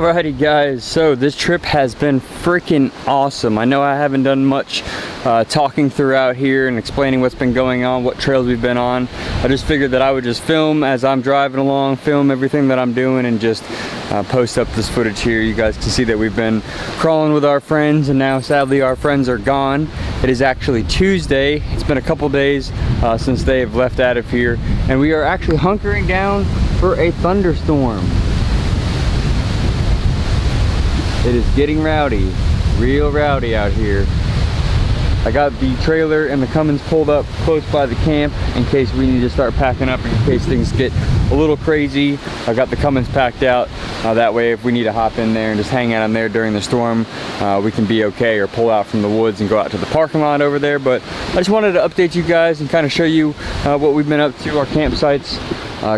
Alrighty guys, so this trip has been freaking awesome. I know I haven't done much talking throughout here and explaining what's been going on, what trails we've been on. I just figured that I would just film as I'm driving along, film everything that I'm doing, and just post up this footage here. You guys can see that we've been crawling with our friends, and now sadly our friends are gone. It is actually Tuesday. It's been a couple days since they have left out of here, and we are actually hunkering down for a thunderstorm. It is getting rowdy, real rowdy out here. I got the trailer and the Cummins pulled up close by the camp in case we need to start packing up, in case things get a little crazy. I got the Cummins packed out. That way if we need to hop in there and just hang out in there during the storm, we can be okay, or pull out from the woods and go out to the parking lot over there. But I just wanted to update you guys and kind of show you what we've been up to, our campsites.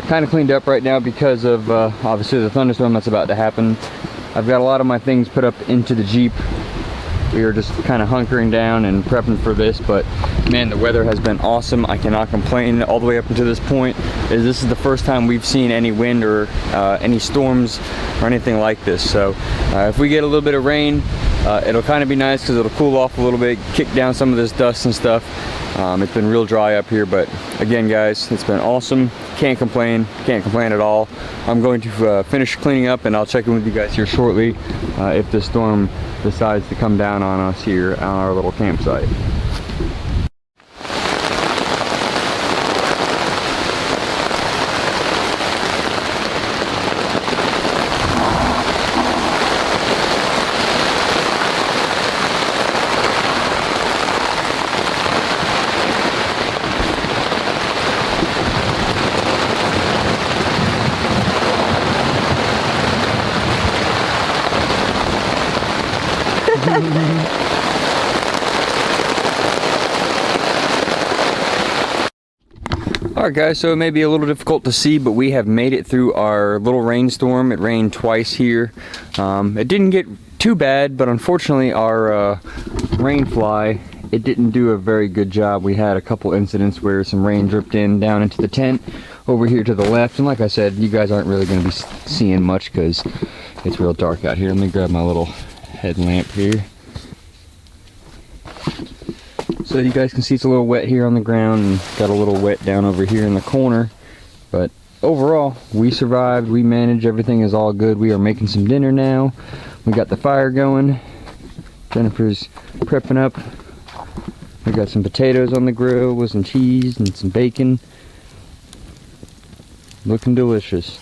Kind of cleaned up right now because of obviously the thunderstorm that's about to happen. I've got a lot of my things put up into the Jeep. We are just kind of hunkering down and prepping for this, but man, the weather has been awesome. I cannot complain all the way up until this point. This is the first time we've seen any wind or any storms or anything like this. So if we get a little bit of rain, it'll kind of be nice because it'll cool off a little bit, kick down some of this dust and stuff. It's been real dry up here, but again guys, it's been awesome. Can't complain at all. I'm going to finish cleaning up and I'll check in with you guys here shortly if the storm decides to come down on us here on our little campsite. Alright guys, so it may be a little difficult to see, but we have made it through our little rainstorm. It rained twice here. It didn't get too bad, but unfortunately our rain fly, it didn't do a very good job. We had a couple incidents where some rain dripped in down into the tent over here to the left, and like I said, you guys aren't really going to be seeing much because it's real dark out here. Let me grab my little headlamp here so you guys can see it's a little wet here on the ground and got a little wet down over here in the corner. But overall, we survived, we managed, everything is all good. We are making some dinner now. We got the fire going. Jennifer's prepping up. We got some potatoes on the grill with some cheese and some bacon. Looking delicious.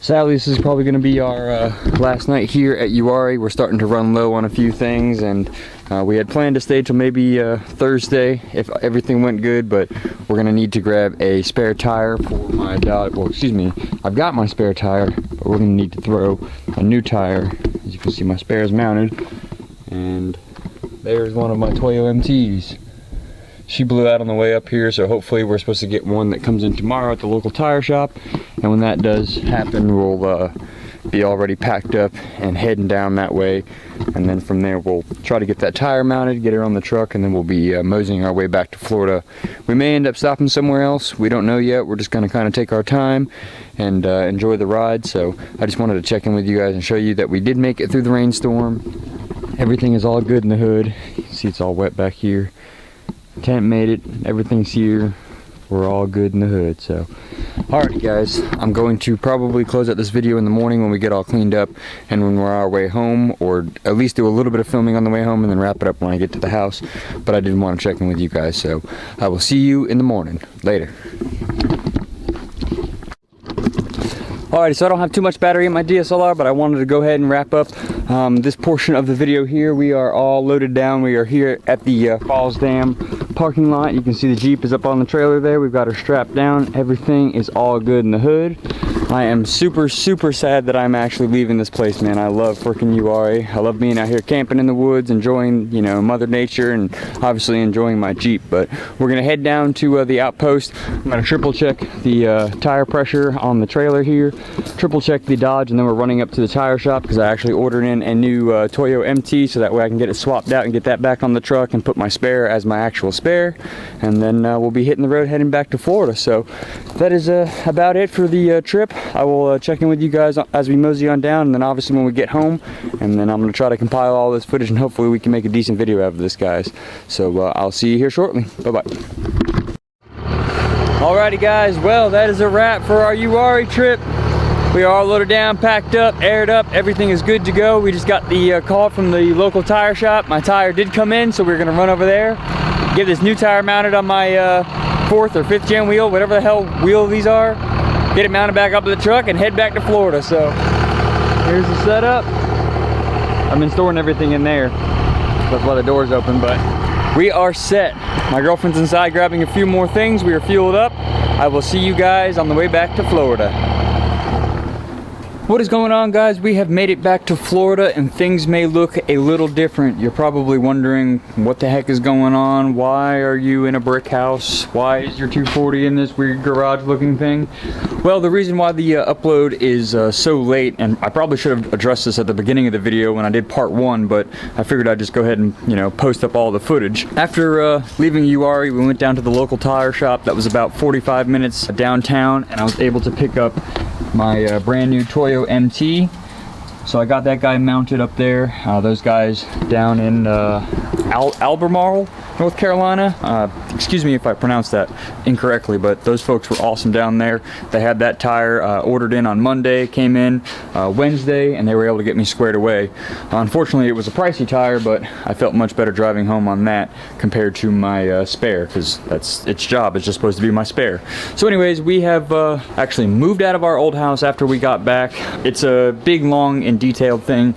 Sadly, this is probably going to be our last night here at UWHARRIE. We're starting to run low on a few things, and we had planned to stay till maybe Thursday if everything went good, but we're going to need to grab a spare tire for my Dodge. Well, excuse me, I've got my spare tire, but we're going to need to throw a new tire. As you can see, my spare is mounted, and there's one of my Toyo MTs. She blew out on the way up here, so hopefully we're supposed to get one that comes in tomorrow at the local tire shop. And when that does happen, we'll be already packed up and heading down that way. And then from there, we'll try to get that tire mounted, get her on the truck, and then we'll be moseying our way back to Florida. We may end up stopping somewhere else. We don't know yet. We're just going to kind of take our time and enjoy the ride. So I just wanted to check in with you guys and show you that we did make it through the rainstorm. Everything is all good in the hood. You can see it's all wet back here. Tent made it, everything's here, we're all good in the hood. So alright guys, I'm going to probably close out this video in the morning when we get all cleaned up and when we're on our way home, or at least do a little bit of filming on the way home and then wrap it up when I get to the house. But I didn't want to check in with you guys, so I will see you in the morning. Later. Alrighty, so I don't have too much battery in my DSLR, but I wanted to go ahead and wrap up this portion of the video here. We are all loaded down. We are here at the Falls Dam parking lot. You can see the Jeep is up on the trailer there. We've got her strapped down. Everything is all good in the hood. I am super sad that I'm actually leaving this place, man. I love freaking UWHARRIE. I love being out here camping in the woods, enjoying, you know, Mother Nature, and obviously enjoying my Jeep. But we're gonna head down to the outpost. I'm gonna triple check the tire pressure on the trailer here, triple check the Dodge, and then we're running up to the tire shop because I actually ordered in a new Toyo MT, so that way I can get it swapped out and get that back on the truck and put my spare as my actual spare. And then we'll be hitting the road heading back to Florida. So that is about it for the trip. I will check in with you guys as we mosey on down, and then obviously when we get home, and then I'm going to try to compile all this footage, and hopefully we can make a decent video out of this, guys. So I'll see you here shortly. Bye-bye. Alrighty guys, well, that is a wrap for our UWHARRIE trip. We are all loaded down, packed up, aired up, everything is good to go. We just got the call from the local tire shop. My tire did come in, so we're gonna run over there, get this new tire mounted on my 4th or 5th gen wheel, whatever the hell wheel these are, get it mounted back up to the truck and head back to Florida. So here's the setup. I've been storing everything in there. That's why the door's open, but we are set. My girlfriend's inside grabbing a few more things. We are fueled up. I will see you guys on the way back to Florida. What is going on, guys? We have made it back to Florida, and things may look a little different. You're probably wondering what the heck is going on. Why are you in a brick house? Why is your 240 in this weird garage looking thing? Well, the reason why the upload is so late, and I probably should have addressed this at the beginning of the video when I did part 1, but I figured I'd just go ahead and, you know, post up all the footage. After leaving UWHARRIE, we went down to the local tire shop that was about 45 minutes downtown, and I was able to pick up my brand new Toyo MT. So I got that guy mounted up there. Those guys down in Albemarle, North Carolina. Excuse me if I pronounced that incorrectly, but those folks were awesome down there. They had that tire ordered in on Monday, came in Wednesday, and they were able to get me squared away. Unfortunately, it was a pricey tire, but I felt much better driving home on that compared to my spare, because that's its job. It's just supposed to be my spare. So anyways, we have actually moved out of our old house after we got back. It's a big, long, and detailed thing.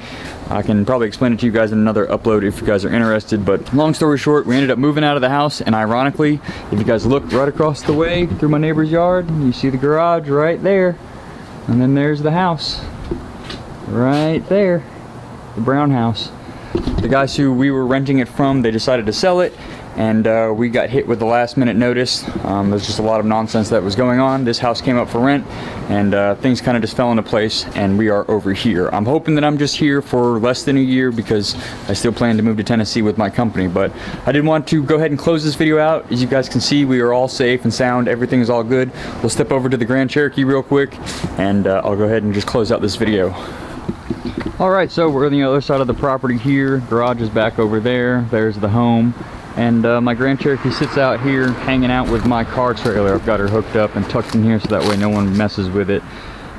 I can probably explain it to you guys in another upload if you guys are interested, but long story short, we ended up moving out of the house, and ironically, if you guys look right across the way through my neighbor's yard, you see the garage right there, and then there's the house right there, the brown house. The guys who we were renting it from, they decided to sell it, and we got hit with the last minute notice. There's just a lot of nonsense that was going on. This house came up for rent, and things kind of just fell into place, and we are over here. I'm hoping that I'm just here for less than a year, because I still plan to move to Tennessee with my company, but I did want to go ahead and close this video out. As you guys can see, we are all safe and sound. Everything is all good. We'll step over to the Grand Cherokee real quick, and I'll go ahead and just close out this video. Alright, so we're on the other side of the property here. Garage is back over there. There's the home. And my Grand Cherokee sits out here hanging out with my car trailer. I've got her hooked up and tucked in here so that way no one messes with it.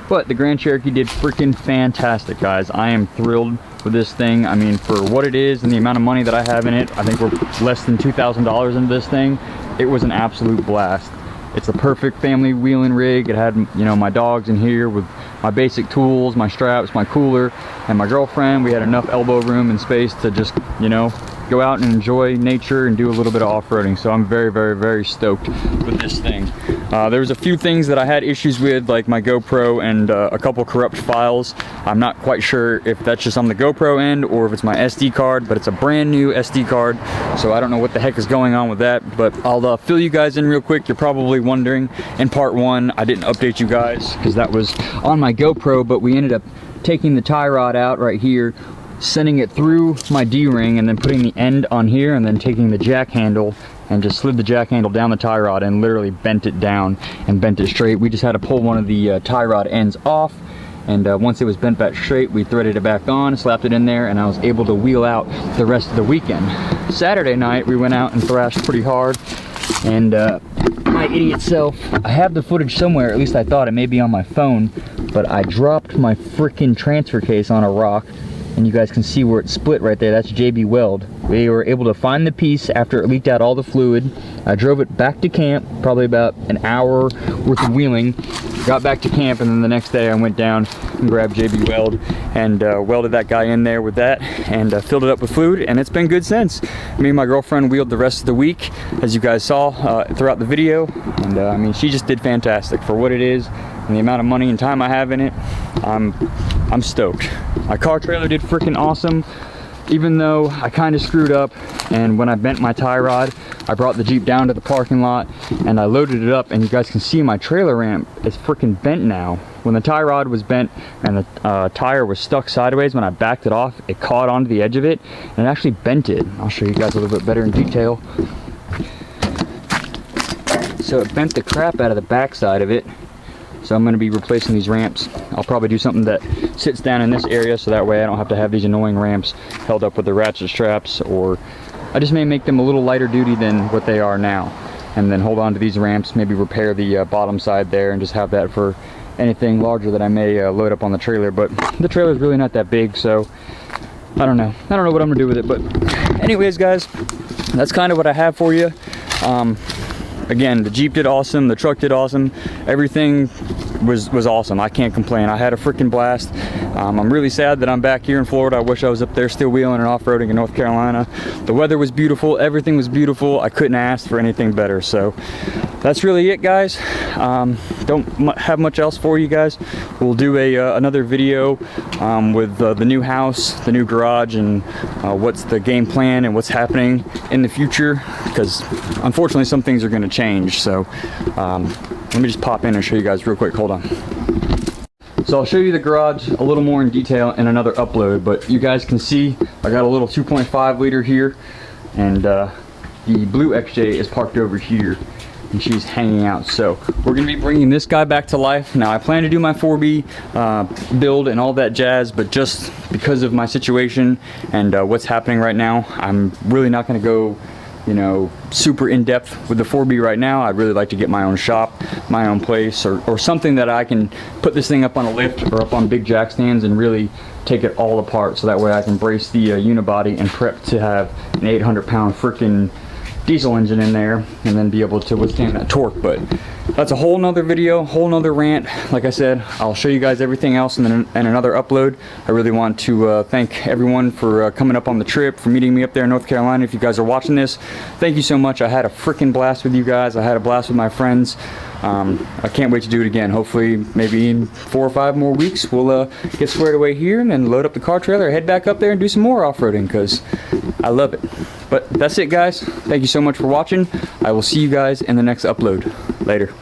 But the Grand Cherokee did freaking fantastic, guys. I am thrilled with this thing. I mean, for what it is and the amount of money that I have in it, I think we're less than $2,000 into this thing. It was an absolute blast. It's a perfect family wheeling rig. It had, you know, my dogs in here with my basic tools, my straps, my cooler, and my girlfriend. We had enough elbow room and space to just, you know, go out and enjoy nature and do a little bit of off-roading. So I'm very, very, very stoked with this thing. There was a few things that I had issues with, like my GoPro and a couple corrupt files. I'm not quite sure if that's just on the GoPro end or if it's my SD card, but it's a brand new SD card, so I don't know what the heck is going on with that. But I'll fill you guys in real quick. You're probably wondering, in part 1 I didn't update you guys because that was on my GoPro, but we ended up taking the tie rod out right here, sending it through my D-ring, and then putting the end on here, and then taking the jack handle and just slid the jack handle down the tie rod and literally bent it down and bent it straight. We just had to pull one of the tie rod ends off, and once it was bent back straight, we threaded it back on, slapped it in there, and I was able to wheel out the rest of the weekend. Saturday night we went out and thrashed pretty hard, and my idiot self, I have the footage somewhere, at least I thought it may be on my phone, but I dropped my freaking transfer case on a rock, and you guys can see where it split right there. That's JB Weld. We were able to find the piece after it leaked out all the fluid. I drove it back to camp, probably about an hour worth of wheeling. Got back to camp, and then the next day I went down and grabbed JB Weld and welded that guy in there with that, and filled it up with fluid, and it's been good since. Me and my girlfriend wheeled the rest of the week, as you guys saw throughout the video, and I mean, she just did fantastic for what it is and the amount of money and time I have in it. I'm stoked. My car trailer did freaking awesome, even though I kind of screwed up, and when I bent my tie rod, I brought the Jeep down to the parking lot and I loaded it up, and you guys can see my trailer ramp is freaking bent now. When the tie rod was bent and the tire was stuck sideways, when I backed it off, it caught onto the edge of it and it actually bent it. I'll show you guys a little bit better in detail. So it bent the crap out of the back side of it. So I'm going to be replacing these ramps. I'll probably do something that sits down in this area, so that way I don't have to have these annoying ramps held up with the ratchet straps, or I just may make them a little lighter duty than what they are now, and then hold on to these ramps, maybe repair the bottom side there, and just have that for anything larger that I may load up on the trailer. But the trailer is really not that big, so I don't know what I'm gonna do with it. But anyways, guys, that's kind of what I have for you. Again, the Jeep did awesome, the truck did awesome, everything was awesome. I can't complain. I had a freaking blast. I'm really sad that I'm back here in Florida. I wish I was up there still wheeling and off-roading in North Carolina. The weather was beautiful, everything was beautiful. I couldn't ask for anything better. So that's really it, guys. Don't have much else for you guys. We'll do another video with the new house, the new garage, and what's the game plan and what's happening in the future, because unfortunately some things are going to change. So let me just pop in and show you guys real quick. Hold on. So I'll show you the garage a little more in detail in another upload, but you guys can see I got a little 2.5 liter here, and the blue XJ is parked over here, and she's hanging out. So we're going to be bringing this guy back to life. Now I plan to do my 4B build and all that jazz, but just because of my situation and what's happening right now, I'm really not going to go, you know, super in-depth with the 4B right now. I'd really like to get my own shop, my own place, or something that I can put this thing up on a lift or up on big jack stands and really take it all apart, so that way I can brace the unibody and prep to have an 800-pound freaking diesel engine in there, and then be able to withstand that torque. But that's a whole nother video, whole nother rant. Like I said, I'll show you guys everything else in another upload. I really want to thank everyone for coming up on the trip, for meeting me up there in North Carolina. If you guys are watching this, thank you so much. I had a freaking blast with you guys. I had a blast with my friends. I can't wait to do it again. Hopefully maybe in 4 or 5 more weeks we'll get squared away here and then load up the car trailer, head back up there and do some more off-roading, because I love it. But that's it, guys. Thank you so much for watching. I will see you guys in the next upload. Later.